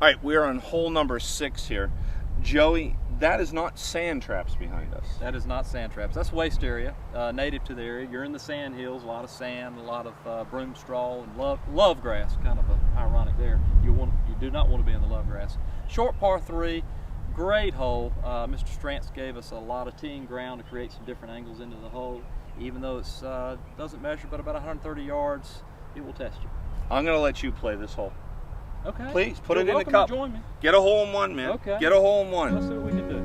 All right, we're on hole number 6 here. Joey, that is not sand traps behind us. That is not sand traps. That's waste area, native to the area. You're in the sand hills, a lot of sand, a lot of broom straw, and love grass. Kind of ironic there. You do not want to be in the love grass. Short par 3, great hole. Mr. Strantz gave us a lot of teeing ground to create some different angles into the hole. Even though it doesn't measure but about 130 yards, it will test you. I'm going to let you play this hole. Okay. Please, put You're it in the welcome cup. to join me. Get a hole in one, man. Okay. Get a hole in one. Let's see what we can do.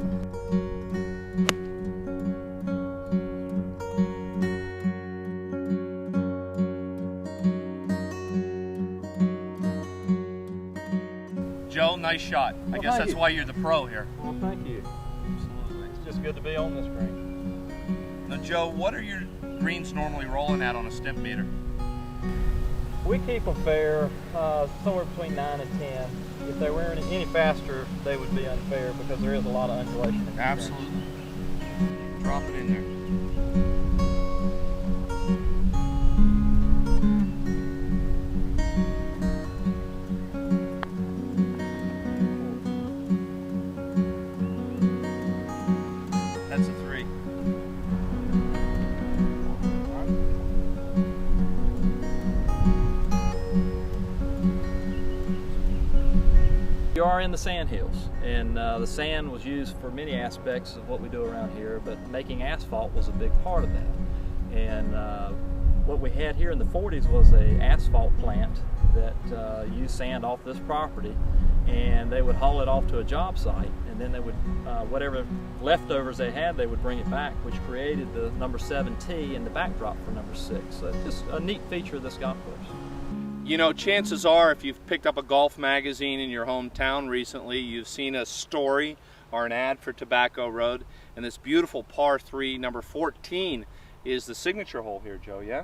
Joe, nice shot. I guess that's why you're the pro here. Well, thank you. Absolutely. It's just good to be on this green. Now, Joe, what are your greens normally rolling at on a stimp meter? We keep them fair, somewhere between 9 and 10. If they were any faster, they would be unfair because there is a lot of undulation in the Absolutely. Drop it in there. That's a 3. You are in the sand hills, and the sand was used for many aspects of what we do around here, but making asphalt was a big part of that. And what we had here in the 40s was an asphalt plant that used sand off this property, and they would haul it off to a job site, and then they would, whatever leftovers they had, they would bring it back, which created the number 7 tee and the backdrop for number 6. So it's just a neat feature of this golf course. You know, chances are if you've picked up a golf magazine in your hometown recently, you've seen a story or an ad for Tobacco Road, and this beautiful par 3, number 14, is the signature hole here, Joe, yeah?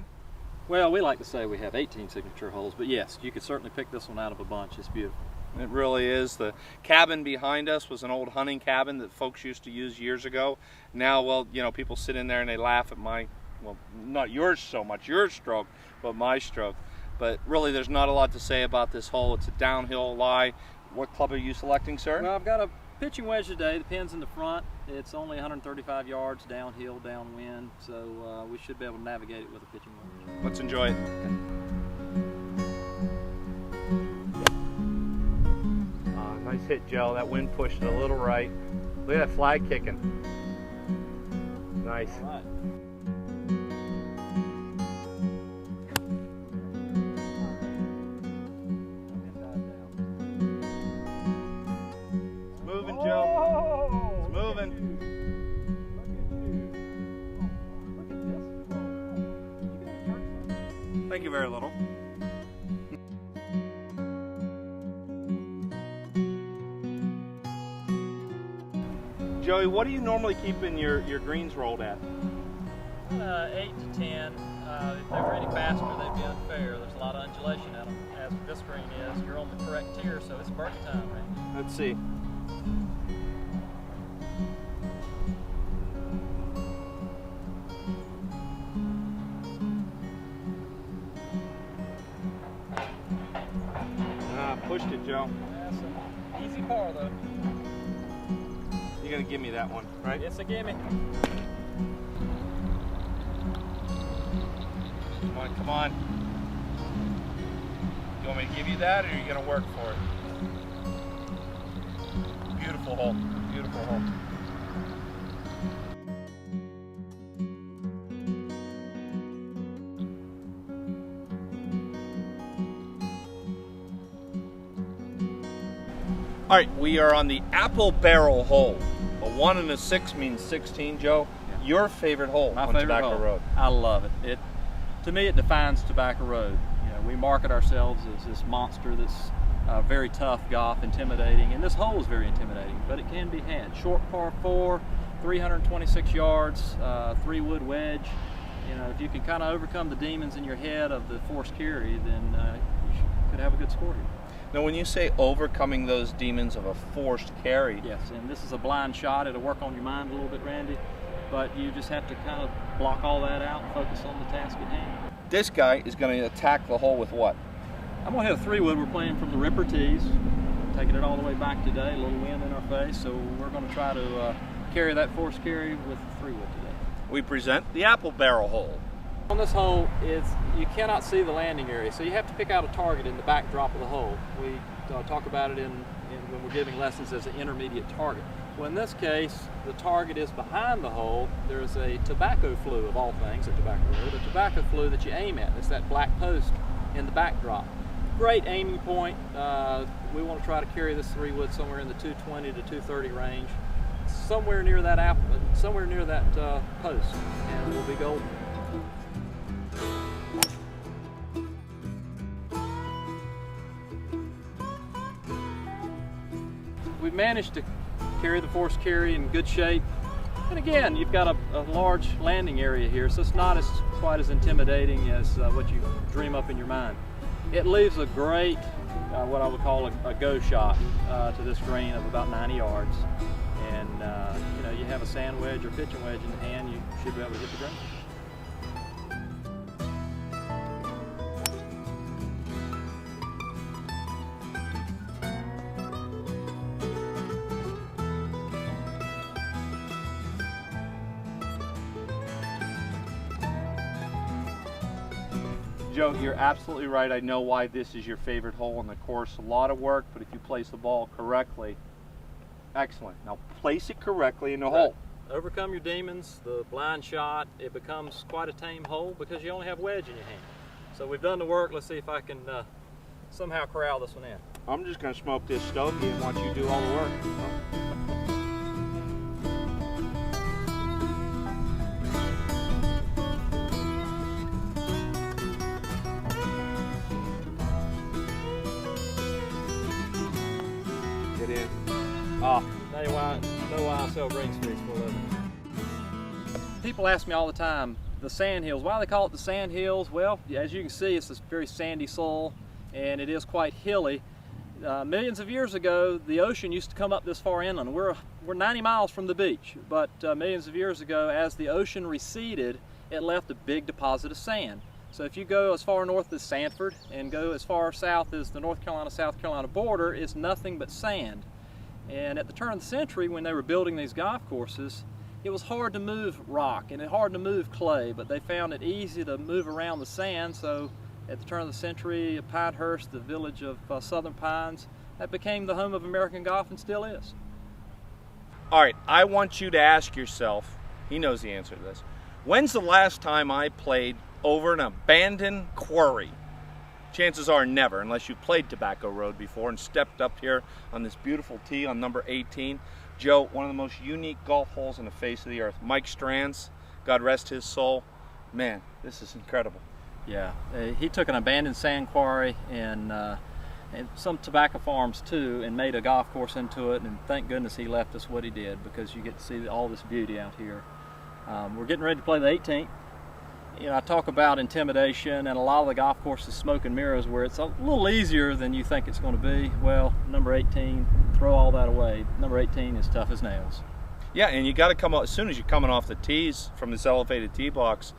Well, we like to say we have 18 signature holes, but yes, you could certainly pick this one out of a bunch. It's beautiful. It really is. The cabin behind us was an old hunting cabin that folks used to use years ago. Now, well, you know, people sit in there and they laugh at my, well, not yours so much, your stroke, but my stroke. But really, there's not a lot to say about this hole. It's a downhill lie. What club are you selecting, sir? Well, I've got a pitching wedge today. The pin's in the front. It's only 135 yards downhill, downwind, so we should be able to navigate it with a pitching wedge. Let's enjoy it. Nice hit, Joe. That wind pushed it a little right. Look at that flag kicking. Nice. All right. Joe. It's moving. Thank you very little. Joey, what do you normally keep in your greens rolled at? 8 to 10. If they were any faster, they'd be unfair. There's a lot of undulation in them. As this green is, you're on the correct tier, so it's birdie time, right? Let's see. Pushed it, Joe. That's an easy par, though. You're gonna give me that one, right? It's a gimme. Come on, come on. You want me to give you that, or are you gonna work for it? Beautiful hole. Beautiful hole. All right, we are on the apple barrel hole. A 1 and a 6 means 16, Joe. Yeah. Your favorite hole on Tobacco Road. I love it. To me, it defines Tobacco Road. You know, we market ourselves as this monster that's very tough golf, intimidating, and this hole is very intimidating, but it can be had. Short par 4, 326 yards, 3-wood wedge. You know, if you can kind of overcome the demons in your head of the forced carry, then you could have a good score here. Now, when you say overcoming those demons of a forced carry... Yes, and this is a blind shot. It'll work on your mind a little bit, Randy, but you just have to kind of block all that out and focus on the task at hand. This guy is going to attack the hole with what? I'm going to hit a 3-wood. We're playing from the Ripper tees. Take making it all the way back today. A little wind in our face, so we're going to try to carry that force carry with the 3-wood today. We present the apple barrel hole. On this hole, you cannot see the landing area, so you have to pick out a target in the backdrop of the hole. We talk about it when we're giving lessons as an intermediate target. Well, in this case, the target is behind the hole. There's a tobacco flue, of all things, at Tobacco Road, a tobacco flue that you aim at. It's that black post in the backdrop. Great aiming point. We want to try to carry this 3-wood somewhere in the 220 to 230 range, somewhere near that post, and we'll be golden. We've managed to carry the force carry in good shape. And again, you've got a large landing area here, so it's not quite as intimidating as what you dream up in your mind. It leaves a great, what I would call a go shot to this green of about 90 yards. And you know, you have a sand wedge or pitching wedge in hand, you should be able to hit the green. Joe, you're absolutely right. I know why this is your favorite hole in the course. A lot of work, but if you place the ball correctly, excellent. Now place it correctly in the hole. Overcome your demons, the blind shot, it becomes quite a tame hole because you only have wedge in your hand. So we've done the work. Let's see if I can somehow corral this one in. I'm just going to smoke this stogie and watch you do all the work. Get in. Now you know why I sell green streaks for a living. People ask me all the time, the sand hills, why do they call it the sand hills? Well, as you can see, it's this very sandy soil and it is quite hilly. Millions of years ago, the ocean used to come up this far inland. We're 90 miles from the beach, but millions of years ago, as the ocean receded, it left a big deposit of sand. So if you go as far north as Sanford and go as far south as the North Carolina-South Carolina border, it's nothing but sand. And at the turn of the century, when they were building these golf courses, it was hard to move rock and hard to move clay, but they found it easy to move around the sand. So at the turn of the century, Pinehurst, the village of Southern Pines, that became the home of American golf and still is. All right, I want you to ask yourself, he knows the answer to this, when's the last time I played over an abandoned quarry? Chances are never, unless you've played Tobacco Road before and stepped up here on this beautiful tee on number 18. Joe, one of the most unique golf holes on the face of the earth. Mike Strands, God rest his soul. Man, this is incredible. Yeah, he took an abandoned sand quarry and some tobacco farms too, and made a golf course into it, and thank goodness he left us what he did, because you get to see all this beauty out here. We're getting ready to play the 18th. You know, I talk about intimidation, and a lot of the golf courses smoke and mirrors where it's a little easier than you think it's going to be. Well, number 18, throw all that away. Number 18 is tough as nails. Yeah, and you got to come out as soon as you're coming off the tees from this elevated tee box.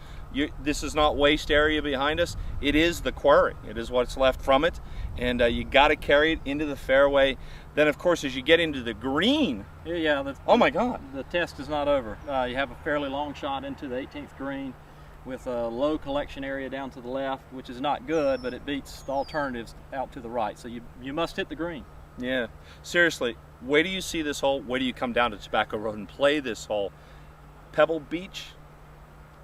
This is not waste area behind us. It is the quarry. It is what's left from it, and you got to carry it into the fairway. Then, of course, as you get into the green, oh my God, the test is not over. You have a fairly long shot into the 18th green, with a low collection area down to the left, which is not good, but it beats the alternatives out to the right. So you must hit the green. Yeah, seriously, where do you see this hole? Where do you come down to Tobacco Road and play this hole? Pebble Beach?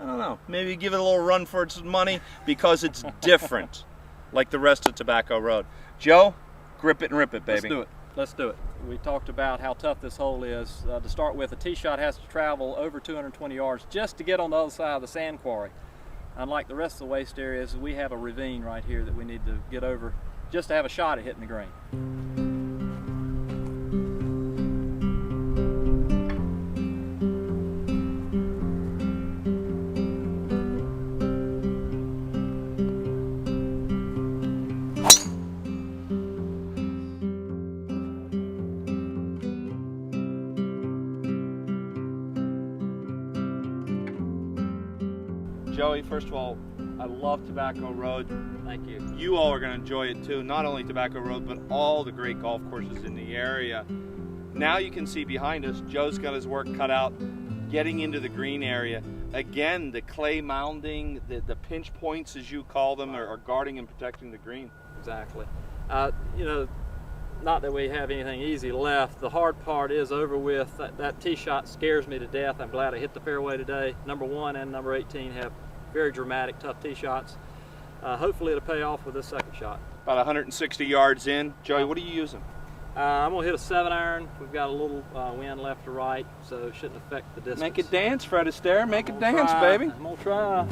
I don't know. Maybe give it a little run for its money because it's different, like the rest of Tobacco Road. Joe, grip it and rip it, baby. Let's do it. Let's do it. We talked about how tough this hole is. To start with, a tee shot has to travel over 220 yards just to get on the other side of the sand quarry. Unlike the rest of the waste areas, we have a ravine right here that we need to get over just to have a shot at hitting the green. Joey, first of all, I love Tobacco Road. Thank you. You all are going to enjoy it too, not only Tobacco Road, but all the great golf courses in the area. Now you can see behind us, Joe's got his work cut out, getting into the green area. Again, the clay mounding, the pinch points as you call them, are guarding and protecting the green. Exactly. You know, not that we have anything easy left. The hard part is over with. That tee shot scares me to death. I'm glad I hit the fairway today. Number 1 and number 18 have very dramatic, tough tee shots. Hopefully it'll pay off with this second shot. About 160 yards in. Joey, what are you using? I'm going to hit a 7-iron. We've got a little wind left to right, so it shouldn't affect the distance. Make it dance, Fred Astaire. Make it dance, baby. I'm going to try.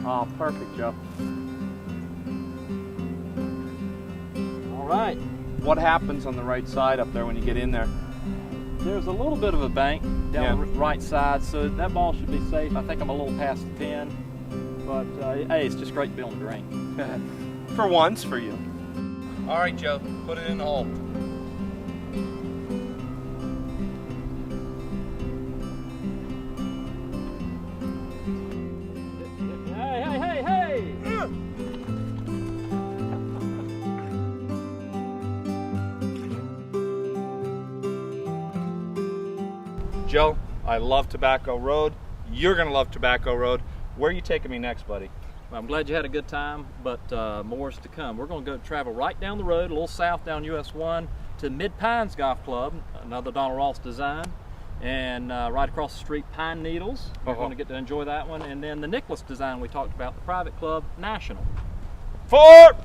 Oh, perfect, Joe. All right. What happens on the right side up there when you get in there? There's a little bit of a bank down the right side, so that ball should be safe. I think I'm a little past the pin, but hey, it's just great to be on the green. For once, for you. All right, Joe, put it in the hole. Hey! Joe, I love Tobacco Road. You're gonna love Tobacco Road. Where are you taking me next, buddy? Well, I'm glad you had a good time, but more is to come. We're going to go travel right down the road, a little south down US 1 to Mid Pines Golf Club, another Donald Ross design, and right across the street, Pine Needles. We're going to get to enjoy that one, and then the Nicklaus design we talked about, the private club, National. Fort!